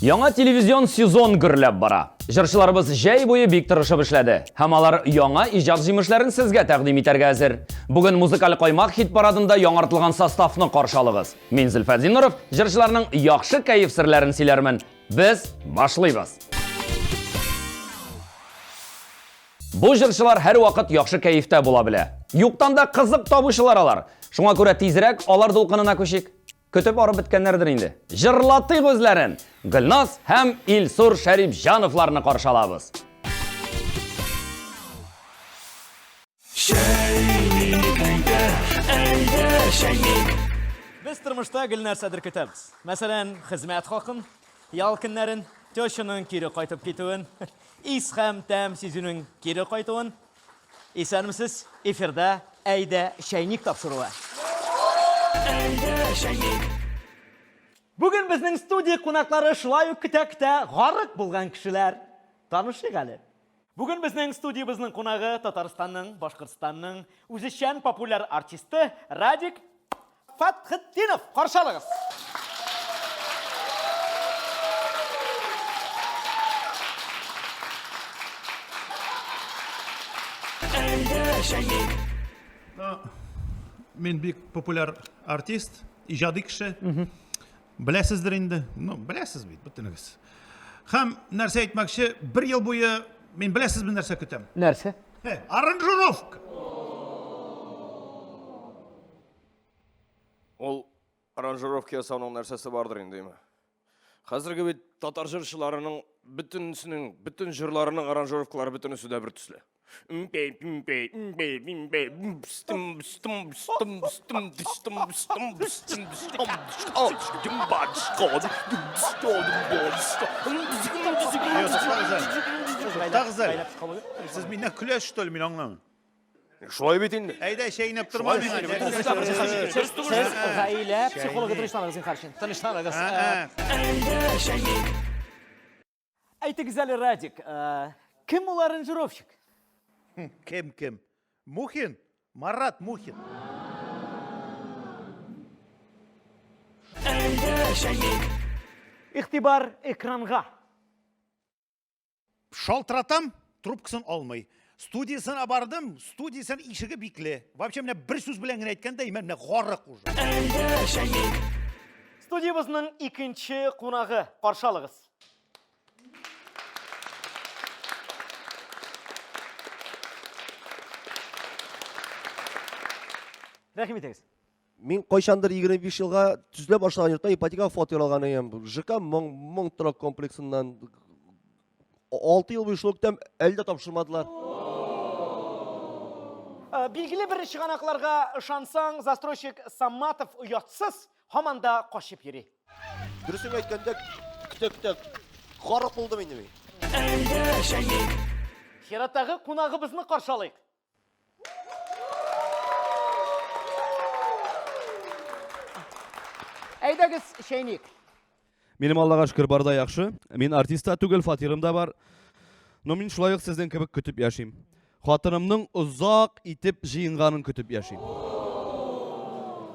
Яңа телевизион сезон гөрләп бара. Җырчыларыбыз җәй буе бик тырышып эшләде. Һәм алар яңа иҗат җимешләрен сезгә тәкъдим итәргә әзер. Бүген Музыкаль Каймак хит-парадында яңартылган составны каршы алыгыз. Мин Зөлфәт Зиннуров җырчыларның яхшы кайф серләрен сөйләрмен. Без башлыйбыз. Бу җырчылар һәр вакыт яхшы кайфтә була белә. Юктан да кызык табучылар алар. Шуңа күрә тизрәк алар дулкынына күчик. Көтеп арып биткәннәрдер инде. Җырлатыйк үзләрен. Гөлназ һәм Илсур Шәрипҗановларны каршы алабыз. Без тормышта гел нәрсәдер көтәбез. Мәсәлән, хезмәт хакын, ял көннәрен, тәшүнең кире кайтып китүен, ис һәм тәм сизүнең кире кайтуын. Исәнмесез, эфирда әйдә шәйник тапшыруы. Бүген безнең студия кунаклары шулай ук көтә-көтә гарык булган кешеләр. Танышыйк әле. Бүген безнең студиябызның кунагы Татарстанның, Башкортстанның үзешчән популяр артисты Радик Фәрхетдинов. Каршы алыгыз. Мен бик популяр артист, иҗади кеше. Беләсездер инде. Беләсез бит, бөтенегез. Һәм нәрсә әйтмәкче, 1 ел буе мен беләсезме нәрсә көтәм? Нәрсә? Аранжировка. Ол аранжировка ясауның нәрсәсе бардыр инде. Хәзерге бит татар җырчыларының бүтән җырларының аранжировкалары бүтәнесе дә бер төсле. Siz minnet küleş что ли, min anlamın? Шулай бит инде. Әйдә шәйнәп торма миңа. Гаилә психологы тырыштагыз инхаршин. Тыныштагыз. Әйтегез әле, Радик, кем ул аранжировщик? Кем? Мухин? Марат Мухин. Ихтибар экранга. Шалтыратам, трубкасын алмай. Студиясына бардым, студиясын ишеге бикле. Вообще менә бер сүз белән генә әйткәндә, менә гарык уже. Студиябызның икенче кунагы, каршы алыгыз. Рәхим итегез. Мин кайчандыр 25 елга төзлә башлаган йортта ипотека фото алган идем. ЖК моң торак комплексыннан 6 ел буе шул көтәм, әлдә тапшырмадылар. Билгеле бер чыганакларга ышансаң, застройщик Саматов уятсыз һаман да кашып йөри. Дөресен әйткәндә, көтә гарык булдым инде мин. Хираттагы кунагыбызны каршы алыйк. Әйдәгез шәйник. Минем Аллага шөкер барда яхшы. Мин артиста түгел, фатирым да бар. Но мин шулай ук сездән кебек көтеп яшим. Хатынымның узак итеп җыенганын көтеп яшим.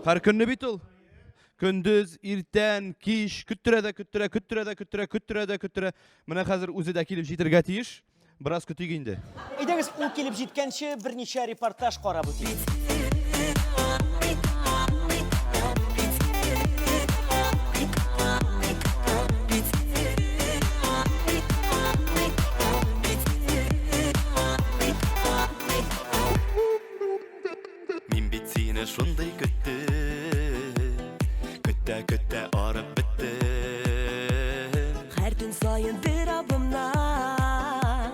Һәр көнне бит ул. Көндез, иртән, кич, көттерә. Менә хәзер үзе дә килеп җитәргә тиеш. Бераз көтик инде. Әйдәгез, ул килеп җиткәнче берничә репортаж карап үтик. Шундый көтә арып бетте. Һәр төн сайын бер абымнан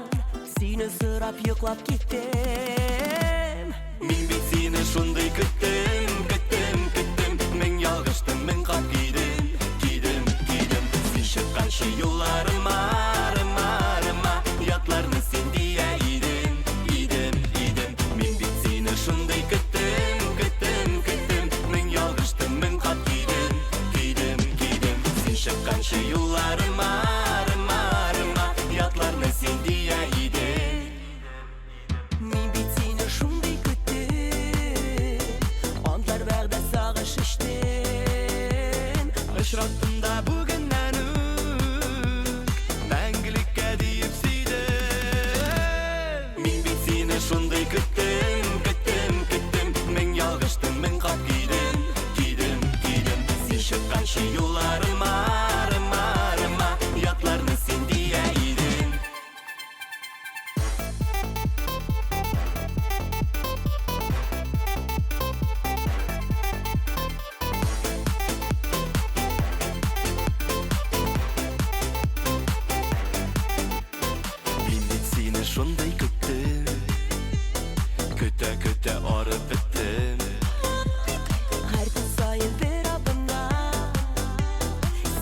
сине сырап йоклап киттем. Мин бит сине шундый көттем. Мин ялгыштым, мин кап кидем. Син чыкканчы юлларыма, ятларны син дия идем. Мин бит сине шундый көттем. Çıkkançı yollarıma, yatlarını sen diye idem. шундый көттем. Көтә арып биттем. Һәр көн сайын бер адымда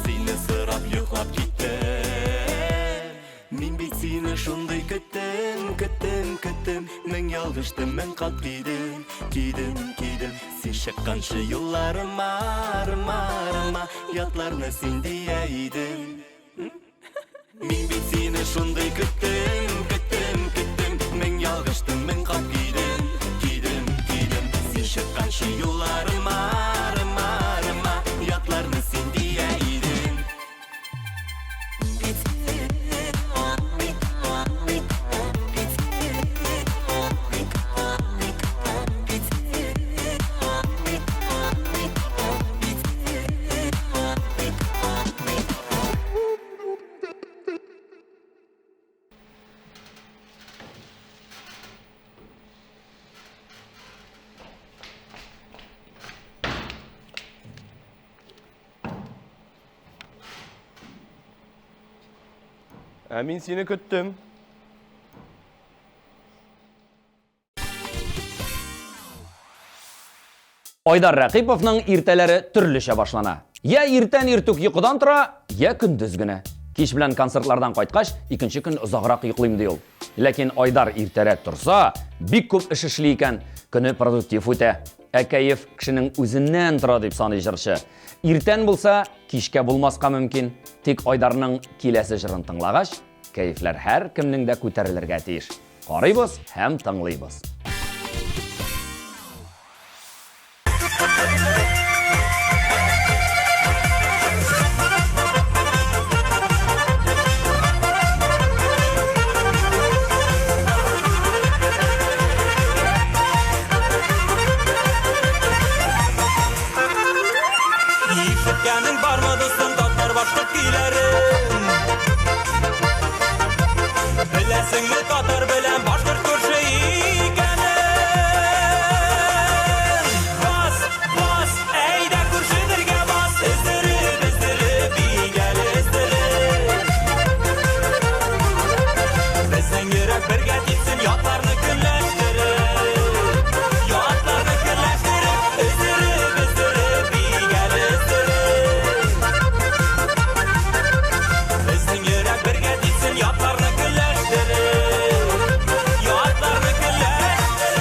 Сине сырап йоклап киттем. Мин бит сине шундый көттем. Мең ялгыштым, мең кат кидем. Син чыкканчы юлларыма, ятларны син дия идем. Мин бит сине шундый көттем. Мең ялгыштым, мең кат кидем. Син чыкканчы юлларыма, ятларны син дия идем. Мин сине көттем. Айдар Рәкыйповның иртәләре төрлечә башлана. Я иртән иртүк йокыдан тора, я көндез генә. Кич белән концертлардан кайткач, икенче көн озаграк йоклыйм ди ул. Ләкин Айдар иртәрәк турса, бик күп эш эшли икән, көне продуктив үтә. Ә кәеф кешенең үзеннән тора дип саный җырчы. Иртән булса, кичкә булмаска мөмкин. Тик Айдарның киләсе җырын тыңлагач, кәефләр һәр кемнең дә күтәрелергә тиеш. Карыйбыз һәм тыңлыйбыз. Ишеткәнең бармы дустым, татар башкорт көйләрен? Беләсеңме татар белән башкорт күрше икәнен? Бас, әйдә күршеләргә бас, эзләп, бигәл эзләп. Безнең йөрәк бергә типсен, ятларны көнләштереп. Ятларны көнләштереп, эзләп, бигәл эзләп. Безнең йөрәк бергә типсен, ятларны көнләштереп. Ятларны көнләштереп.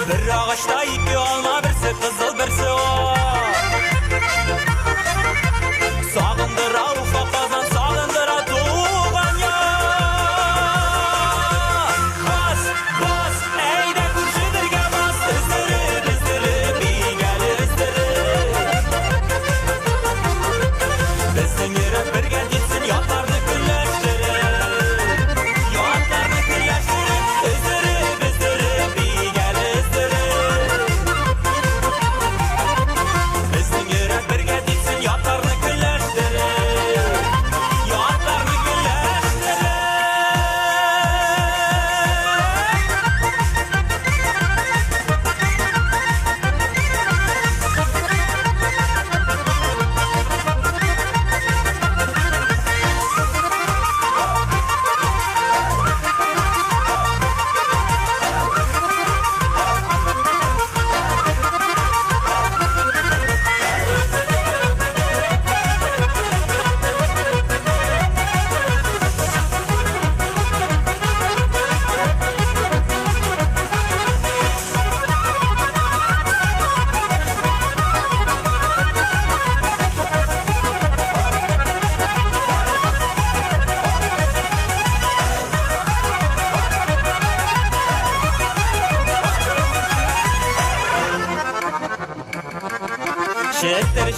Бер агачта ике алма, берсе кызыл, берсе ак. Сагындыра уфа казан, сагындыра туган яр. Бас, әйдә күршеләргә бас, эзләп, бигәл эзләп. Безнең йөрәк бергә типсен, ятларны көнләштереп. Ятларны көнләштереп, эзләп, бигәл эзләп. Безнең йөрәк бергә типсен, ятларны көнләштереп. Ятларны көнләштереп.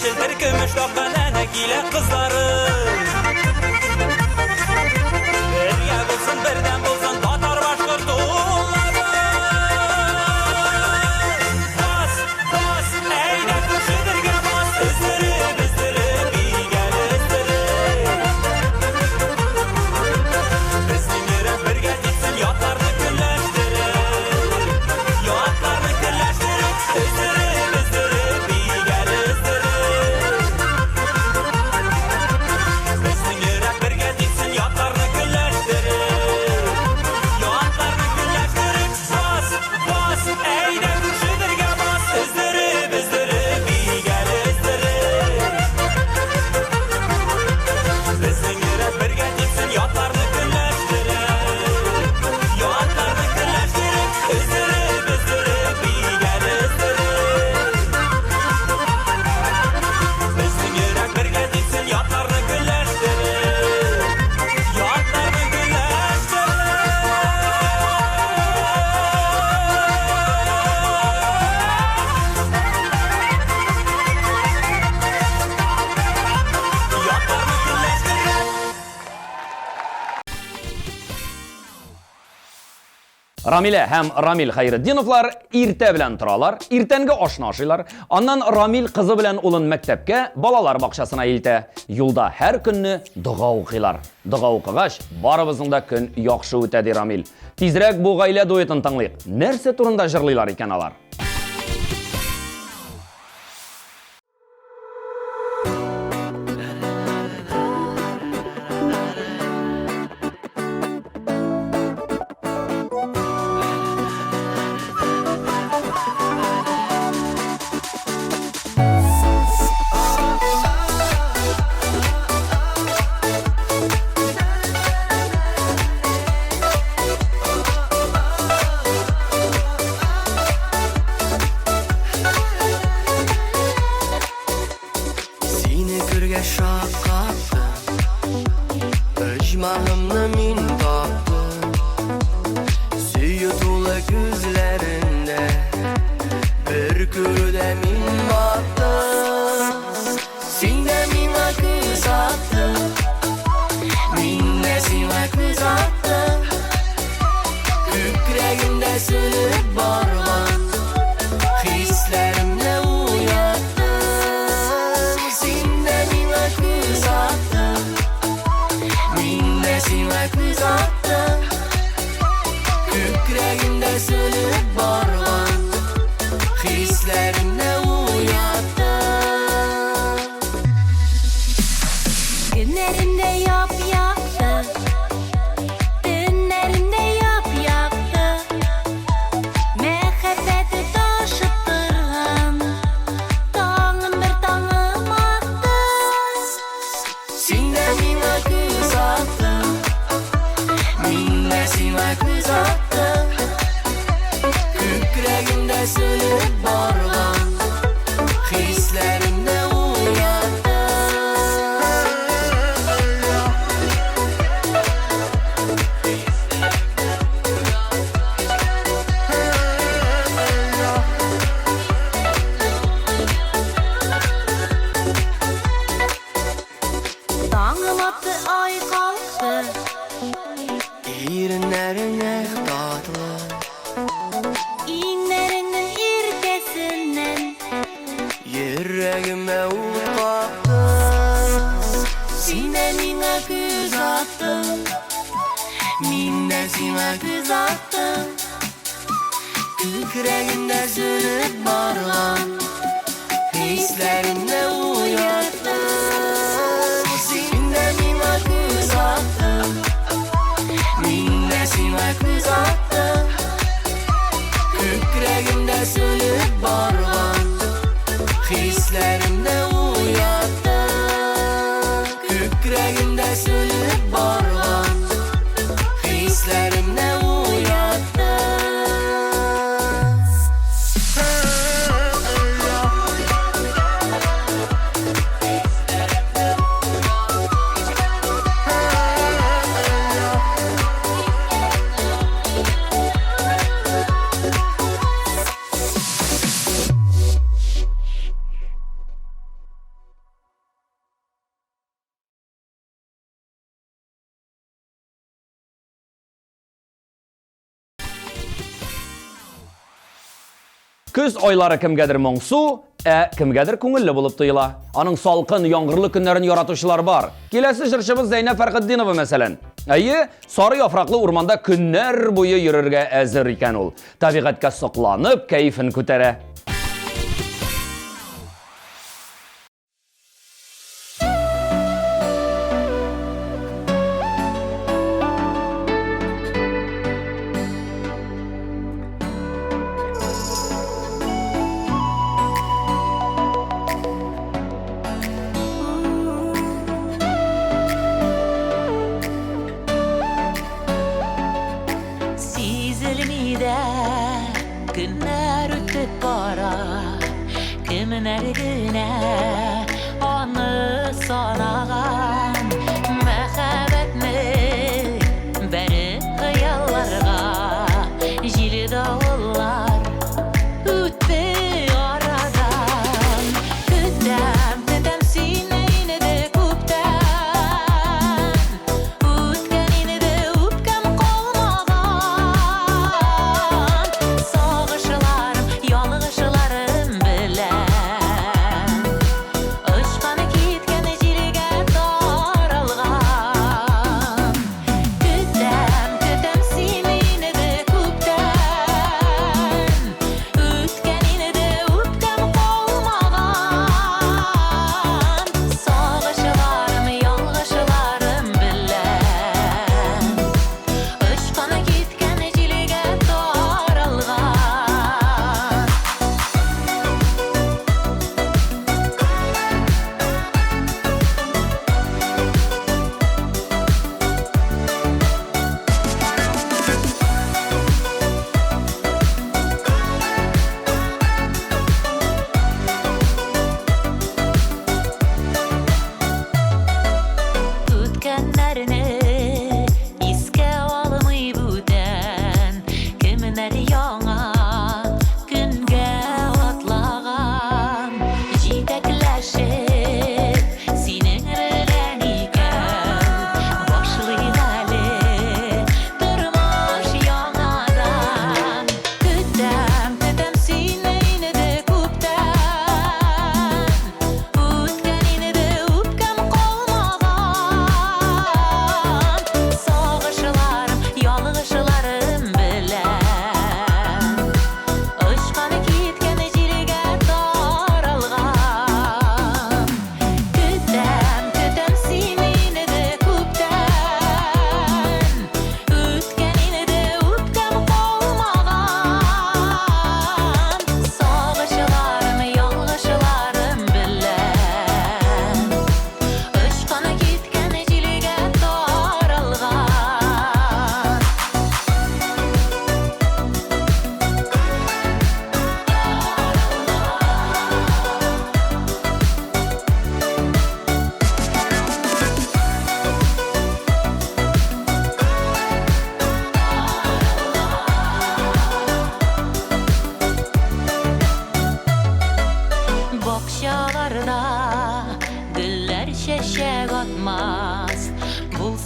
Şelter kömüş taptan әнә килә кызларым. Бергә булсын, бердән булсын, татар башкорт уллары. Бас, әйдә күршеләргә бас, эзләп, бигәл эзләп. Безнең йөрәк бергә типсен, ятларны көнләштереп. Ятларны көнләштереп. Рамилә һәм Рамил Хәйретдиновлар иртә белән торалар, иртәнге ашны ашыйлар, аннан Рамил кызы белән улын мәктәпкә, балалар бакчасына илтә. Юлда һәр көнне дуга укыйлар. Дуга укыгач, барыбызның да көн яхшы үтә ди Рамил. Тизрәк бу гаилә дуэтын тыңлыйк. Нәрсә турында җырлыйлар икән алар? Көз айлары кемгәдер моңсу, кемгәдер күңелле булып тоела. Аның салкын, яңгырлы көннәрен яратучылар бар. Киләсе җырчыбыз Зәйнәб Фәрхетдинова мәсәлән. Сары яфраклы урманда көннәр буе йөрергә әзер икән ул. Табигатькә сокланып, кәефен күтәрә. Günler ötüp bara, kimin ergine onu sanagan mehabetni benim hayallarga jili davullar ötü aradan Kötəm, kötəm Sine yine de kuptan Utkan yine de upkam kolmadan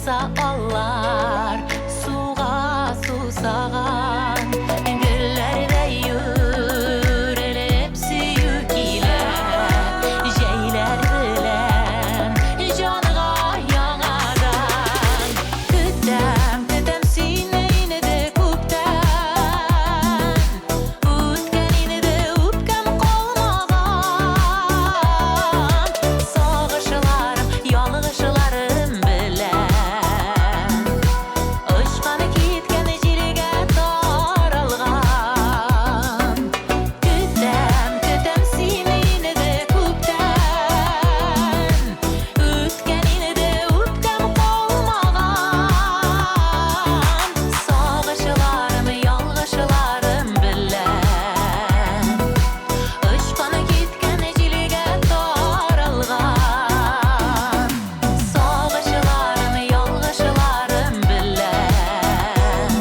булса аллар, суга сусаган, гөлләрдәй юрелеп сөю килә, җәйләр белән җанга яңадан. Көтәм, көтәм сине инде күптән, үткән инде үпкәм калмаган, сагышларым, ялгышларым белән очкан киткән җиргә таралган. Көтәм, көтәм сине инде күптән, үткән инде үпкәм калмаган, сагышларым, ялгышларым белән очкан киткән җиргә таралган. Сагышларым, ялгышларым белән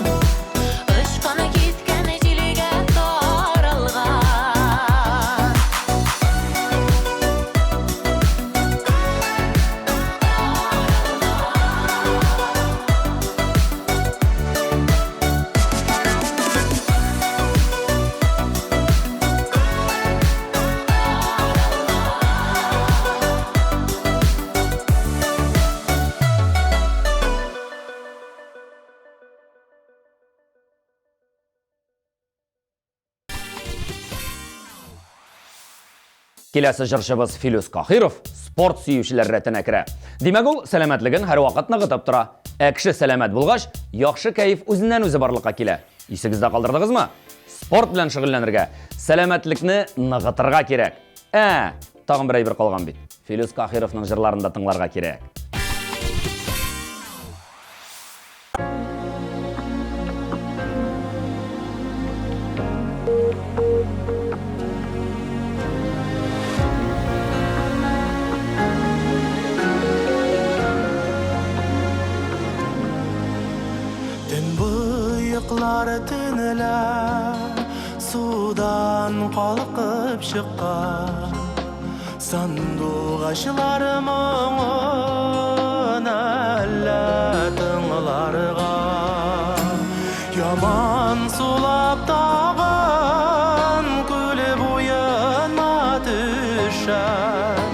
очкан киткән җиргә таралган. Киләсе җырчыбыз Филүс Каһиров спорт сөючеләр рәтенә керә. Димәк, ул сәламәтлеген һәр вакыт ныгытып тора. Кеше сәламәт булгач, яхшы кәеф үзеннән-үзе барлыкка килә. Исегездә калдырдыгызмы? Спорт белән шөгыльләнергә, сәламәтлекне ныгытырга кирәк. Тагын бер әйбер калган бит. Филүс Каһировның җырларында тыңларга кирәк. Төн буйыклары төнеләр, судан калкып чыккан, сандугачлары моңын әллә тыңларга. Яман сулап тагын күл буена төшәм,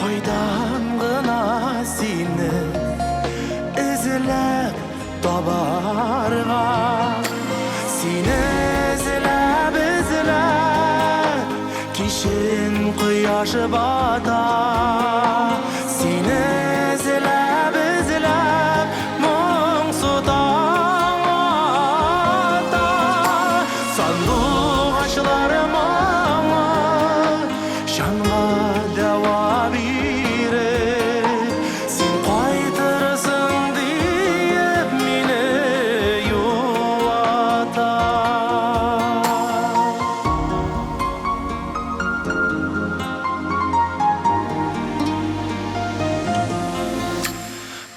кайдан гына сине эзләп табарга. Сине эзләп, эзләп, кичен кояш бата. Сине эзләп, эзләп, моңсу таң ата. Сандугачлары моңы җанга дәва биреп, син кайтырсың диеп мине юлата.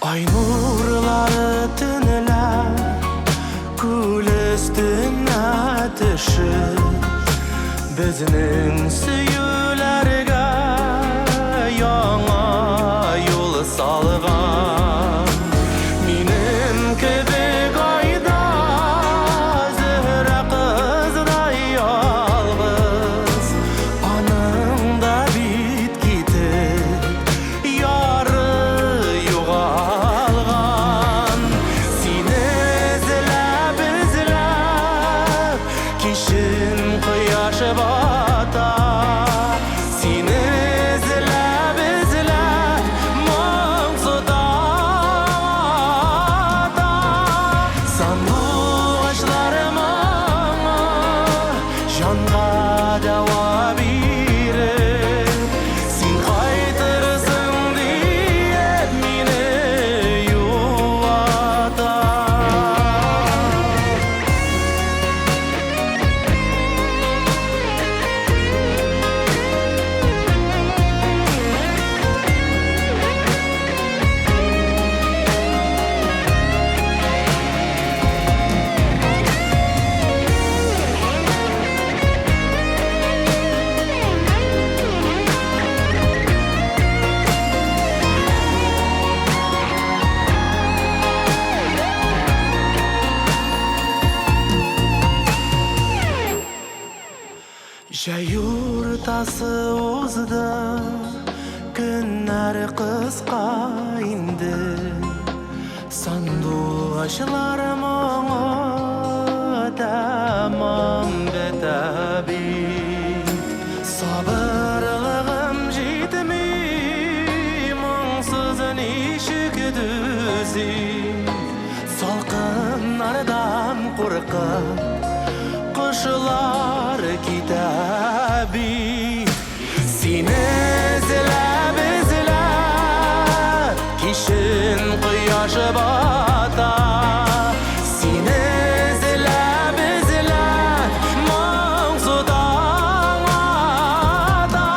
Ай нурлары төнеләр, күл өстенә төшеп, безнең сөюләргә яңа юл салган. Минем кебек айда зөһрә кыздай ялгыз, аның да бит китеп яры югалган. Сине эзләп, эзләп, кичен кояш бата. Сине эзләп, эзләп, моңсу таң ата. Сандугачлары моңы җанга дәва биреп, син кайтырсың диеп мине юлата. Жай уртасы узды, күннәр кыска инде. Сандугачлар моңы тәмам бетә бит. Сабырлыгым җитми, моңсыз ничек түзим. Салкыннардан куркып, кошылар китә бит. Сине эзләп, кишин кояш бата. Сине эзләп, моңсу таң ата.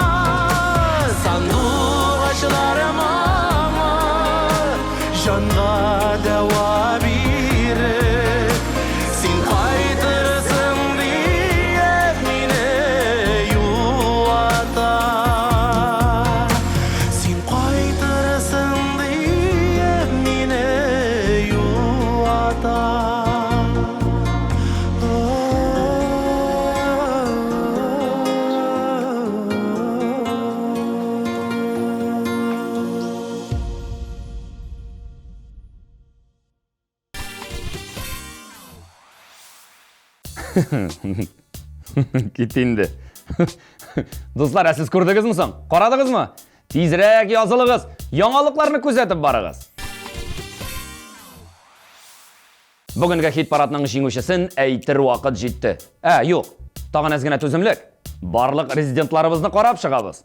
Сандугачлар моңы жанга дәва бирер. Син кайтырсың диеп мине юата. Син кайтырсың диеп мине юата. Кит инде. Дуслар, сіз көрдіңізме соң? Қарадыңызмы? Тезірек язылығыз, яңалыкларны күзәтеп барыгыз. Бүгінгі хит парадының жеңушісін әйтер вакыт жетті. Юк, тагын әз генә түземлек. Барлык резидентларыбызны карап чыгабыз.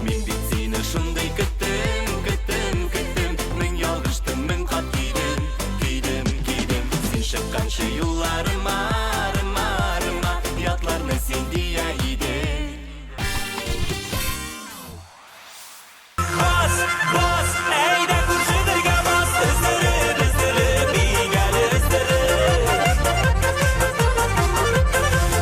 Мин бит сине шундый көттем, көттем, көттем. Мин ялгыштым, мин кат кидем, кидем, кидем. Син чыкканчы юлларыма, рыма, рыма. Ятларны син дия идең. Бas, бас, әйдә күршедергә бас. Эзләп, эзләп, бигәл эзләп.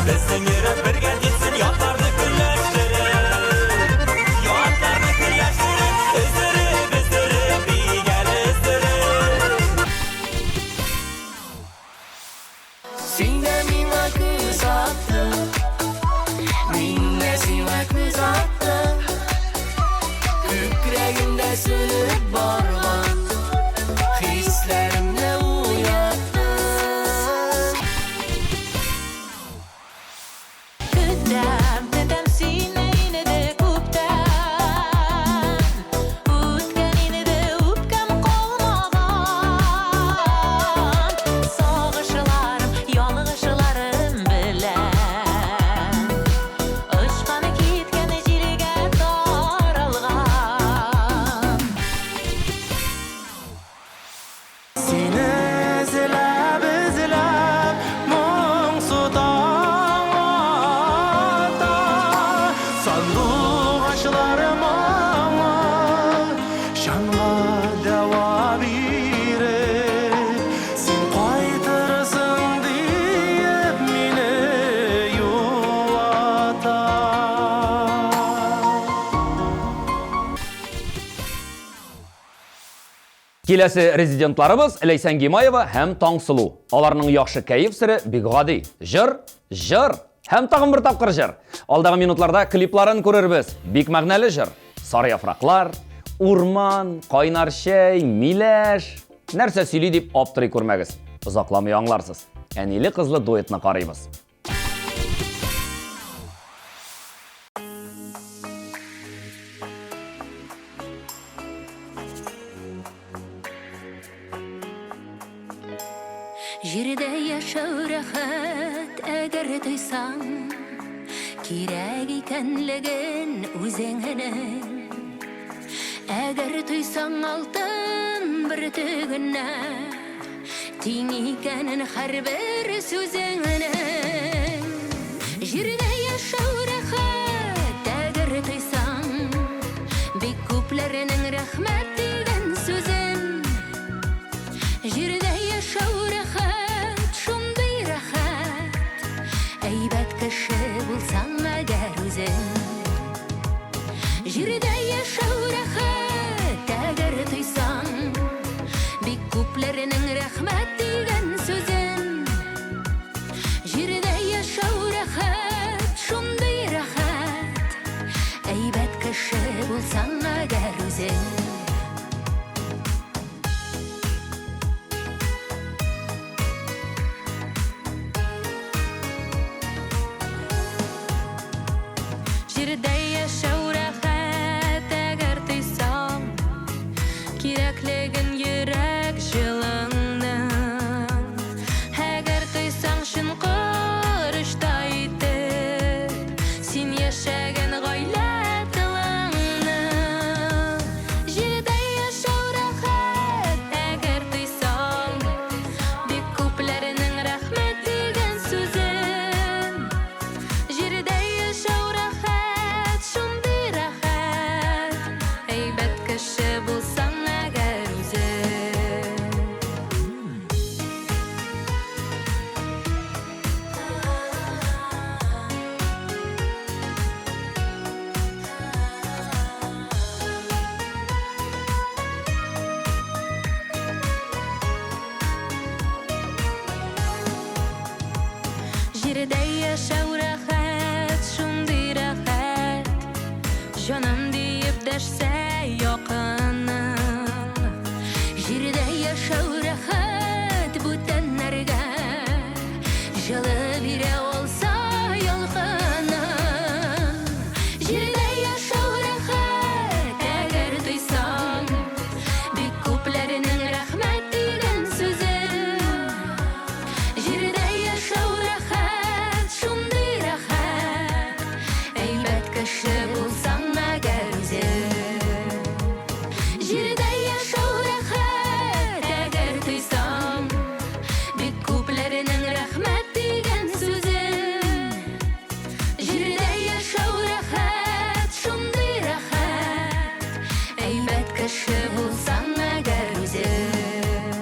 Безнең йөрәк бергә дисен, ятларны көлләштереп. Ятларны көлләштереп. Эзләп, эзләп, бигәл эзләп. Син дә миңа күз аттың, мин дә сиңа күз аттым. Күкрәгемдә сүнеп барган хисләремне уяттың. Көтәм, көтәм сине инде күптән. Үткән инде үпкәм калмаган. Сагышларым, ялгышларым белән. Очканы киткән җилгә таралган. Сине эзләп, эзләп, моңсу таң ата. Сандугачлар моңы жанга дәва бирер. Син кайтырсың диеп мине юата. Киләсе резидентларыбыз Ләйсән Гимаева һәм Таңсылу. Аларның яхшы кәеф сире бик гади. Жыр, жыр һәм тагын бер тапкыр жыр. Алдагы минутларда клипларын күрербез. Бик мәгънәле жыр. Сары яфраклар, урман, кайнар чәй, миләш. Нәрсә сөйли дип аптырый күрмәгез. Озакламый аңларсыз. Әниле кызлы дуэтны карыйбыз. Җирдә яшәү рәхәт, әгәр тойсаң, кирәк икәнлеген үзеңнең. Әгәр тойсаң алтын бер төгенә, тиң икәнен һәрбер сүзеңнең. Җирдә яшәү рәхәт, әгәр тойсаң, бик күпләрнең рәхмәт дигән сүзен. Җирдә яшәү рәхәт, шундый рәхәт. Әйбәт кеше булсаң әгәр үзең. Җирдә яшәү рәхәт, әгәр тойсаң, бик күпләрнең рәхмәт дигән сүзен. булсаң әгәр үзең. Җирдә яшәү рәхәт әгәр тойсаң, кирәклеген йөрәк җылыңның. Әгәр тойсаң шын корышта итеп, син яшәгән гаилә тылыңның. Җирдә яшәү рәхәт әгәр тойсаң, бик күпләрнең рәхмәт дигән сүзен. Җирдә яшәү рәхәт, шундый рәхәт, әйбәт кеше булсаң әгәр үзең. Җирдә яшәү рәхәт, шундый рәхәт, җаным диеп дәшсә якының. Җирдә яшәү рәхәт, бүтәннәргә җылы бирә алса ялкының. Җирдә яшәү рәхәт, әгәр тойсаң, бик күпләрнең рәхмәт дигән сүзен. Җирдә яшәү рәхәт, шундый рәхәт, әйбәт кеше булсаң әгәр үзең. Җирдә яшәү рәхәт, әгәр тойсаң, бик күпләрнең рәхмәт дигән сүзен. Җирдә яшәү рәхәт, шундый рәхәт, әйбәт кеше булсаң әгәр үзең.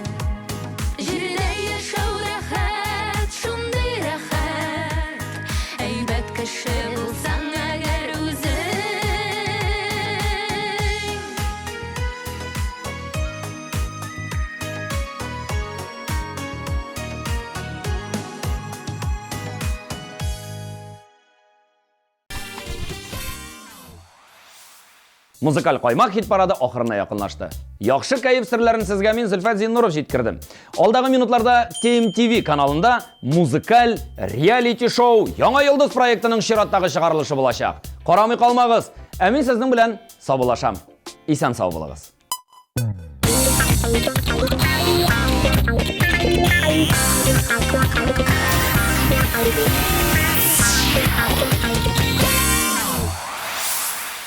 Җирдә яшәү рәхәт, шундый рәхәт, әйбәт кеше булсаң әгәр үзең. Музыкаль Каймак хит-парады ахырына якынлашты. Яхшы кайф серләрен сезгә мин Зөлфәт Зиннуров җиткердем. Алдагы минутларда tmtv каналында музыкаль реалити-шоу Яңа йолдыз проектының чираттагы чыгарылышы булачак. Карамый калмагыз. Ә мин сезнең белән саубулашам. Исән сау булыгыз. Thank you.